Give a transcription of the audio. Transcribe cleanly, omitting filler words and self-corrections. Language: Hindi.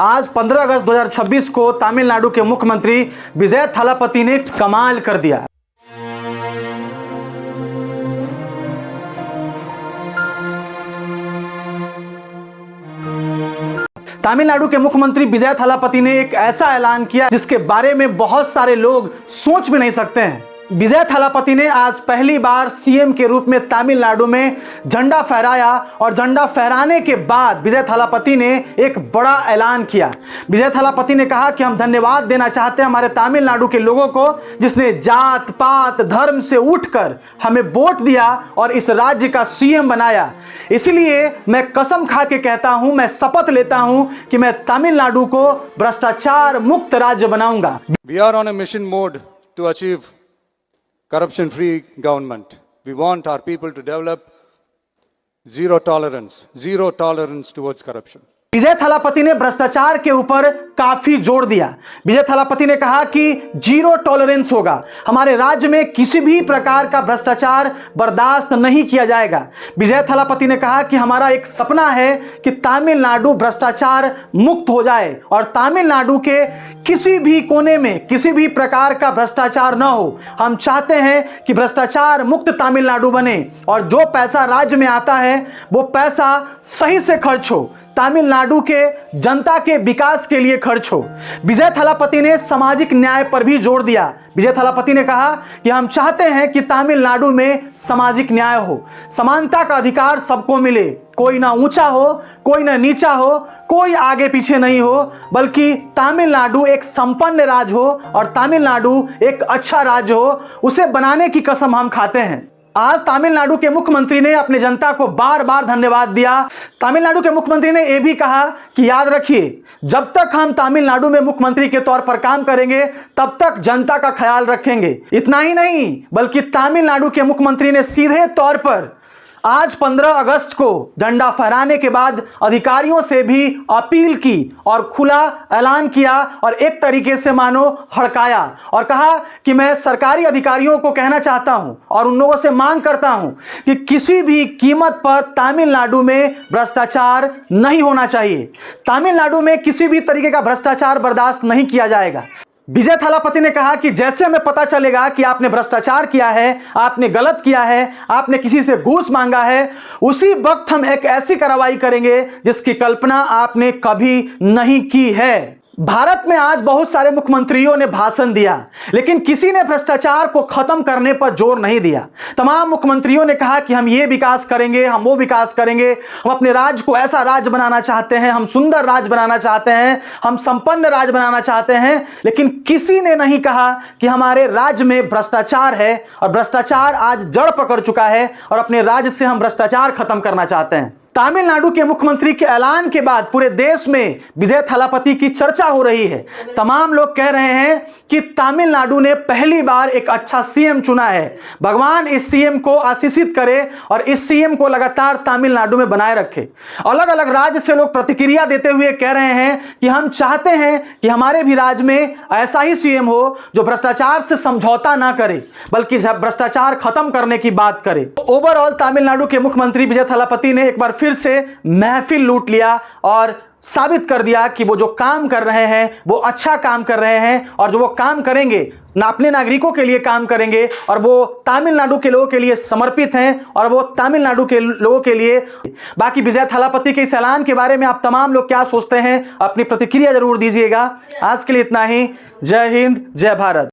आज 15 अगस्त 2026 को तमिलनाडु के मुख्यमंत्री विजय थालापति ने कमाल कर दिया। तमिलनाडु के मुख्यमंत्री विजय थालापति ने एक ऐसा ऐलान किया जिसके बारे में बहुत सारे लोग सोच भी नहीं सकते हैं। विजय थालापति ने आज पहली बार सीएम के रूप में तमिलनाडु में झंडा फहराया और झंडा फहराने के बाद विजय थालापति ने एक बड़ा ऐलान किया। विजय थालापति ने कहा कि हम धन्यवाद देना चाहते हैं हमारे तमिलनाडु के लोगों को जिसने जात पात धर्म से उठकर हमें वोट दिया और इस राज्य का सीएम बनाया। इसलिए मैं कसम खा के कहता हूं, मैं शपथ लेता हूं कि मैं तमिलनाडु को भ्रष्टाचार मुक्त राज्य बनाऊंगा। We are on a mission mode to achieve corruption-free government. We want our people to develop zero tolerance towards corruption. विजय थालापति ने भ्रष्टाचार के ऊपर काफी जोर दिया। विजय थालापति ने कहा कि जीरो टॉलरेंस होगा, हमारे राज्य में किसी भी प्रकार का भ्रष्टाचार बर्दाश्त नहीं किया जाएगा। विजय थालापति ने कहा कि हमारा एक सपना है कि तमिलनाडु भ्रष्टाचार मुक्त हो जाए और तमिलनाडु के किसी भी कोने में किसी भी प्रकार का भ्रष्टाचार न हो। हम चाहते हैं कि भ्रष्टाचार मुक्त तमिलनाडु बने और जो पैसा राज्य में आता है वो पैसा सही से खर्च हो, तमिलनाडु के जनता के विकास के लिए खर्च हो। विजय थालापति ने सामाजिक न्याय पर भी जोर दिया। विजय थालापति ने कहा कि हम चाहते हैं कि तमिलनाडु में सामाजिक न्याय हो, समानता का अधिकार सबको मिले, कोई ना ऊंचा हो कोई ना नीचा हो, कोई आगे पीछे नहीं हो, बल्कि तमिलनाडु एक संपन्न राज्य हो और तमिलनाडु एक अच्छा राज्य हो। उसे बनाने की कसम हम खाते हैं। आज तमिलनाडु के मुख्यमंत्री ने अपने जनता को बार बार धन्यवाद दिया। तमिलनाडु के मुख्यमंत्री ने यह भी कहा कि याद रखिए, जब तक हम तमिलनाडु में मुख्यमंत्री के तौर पर काम करेंगे तब तक जनता का ख्याल रखेंगे। इतना ही नहीं बल्कि तमिलनाडु के मुख्यमंत्री ने सीधे तौर पर आज 15 अगस्त को झंडा फहराने के बाद अधिकारियों से भी अपील की और खुला ऐलान किया और एक तरीके से मानो हड़काया और कहा कि मैं सरकारी अधिकारियों को कहना चाहता हूं और उन लोगों से मांग करता हूं कि किसी भी कीमत पर तमिलनाडु में भ्रष्टाचार नहीं होना चाहिए। तमिलनाडु में किसी भी तरीके का भ्रष्टाचार बर्दाश्त नहीं किया जाएगा। विजय थालापति ने कहा कि जैसे हमें पता चलेगा कि आपने भ्रष्टाचार किया है, आपने गलत किया है, आपने किसी से घूस मांगा है, उसी वक्त हम एक ऐसी कार्रवाई करेंगे जिसकी कल्पना आपने कभी नहीं की है। भारत में आज बहुत सारे मुख्यमंत्रियों ने भाषण दिया लेकिन किसी ने भ्रष्टाचार को खत्म करने पर जोर नहीं दिया। तमाम मुख्यमंत्रियों ने कहा कि हम ये विकास करेंगे, हम वो विकास करेंगे, हम अपने राज्य को ऐसा राज्य बनाना चाहते हैं, हम सुंदर राज्य बनाना चाहते हैं, हम संपन्न राज्य बनाना चाहते हैं, लेकिन किसी ने नहीं कहा कि हमारे राज्य में भ्रष्टाचार है और भ्रष्टाचार आज जड़ पकड़ चुका है और अपने राज्य से हम भ्रष्टाचार खत्म करना चाहते हैं। तमिलनाडु के मुख्यमंत्री के ऐलान के बाद पूरे देश में विजय थालापति की चर्चा हो रही है। तमाम लोग कह रहे हैं कि तमिलनाडु ने पहली बार एक अच्छा सीएम चुना है। भगवान इस सीएम को आशीषित करे और इस सीएम को लगातार तमिलनाडु में बनाए रखे। अलग अलग राज्य से लोग प्रतिक्रिया देते हुए कह रहे हैं कि हम चाहते हैं कि हमारे भी राज्य में ऐसा ही सीएम हो जो भ्रष्टाचार से समझौता ना करे बल्कि भ्रष्टाचार खत्म करने की बात करे। ओवरऑल तमिलनाडु के मुख्यमंत्री विजय थालापति ने एक बार फिर से महफिल लूट लिया और साबित कर दिया कि वो जो काम कर रहे हैं वो अच्छा काम कर रहे हैं और जो वो काम करेंगे ना अपने नागरिकों के लिए काम करेंगे और वो तमिलनाडु के लोगों के लिए समर्पित हैं और वो तमिलनाडु के लोगों के लिए। बाकी विजय थालापति के इस ऐलान के बारे में आप तमाम लोग क्या सोचते हैं, अपनी प्रतिक्रिया जरूर दीजिएगा। आज के लिए इतना ही। जय हिंद, जय भारत।